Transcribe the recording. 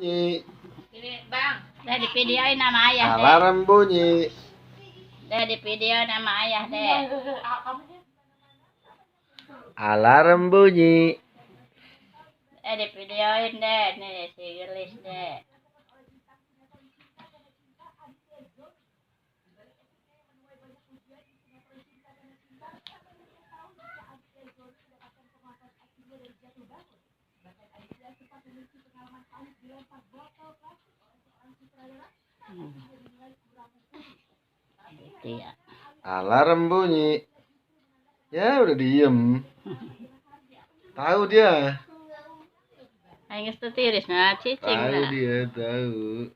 bunyi. Ini bang, udah di videoin nama ayah deh. Alarm bunyi. Udah di video nama ayah deh. Alarm bunyi. Di videoin deh, nih si Gelis deh. Iya. Alarm bunyi. Ya udah diem. Tahu dia. Ayo tiris nah cicing Tahu lah. dia, tahu.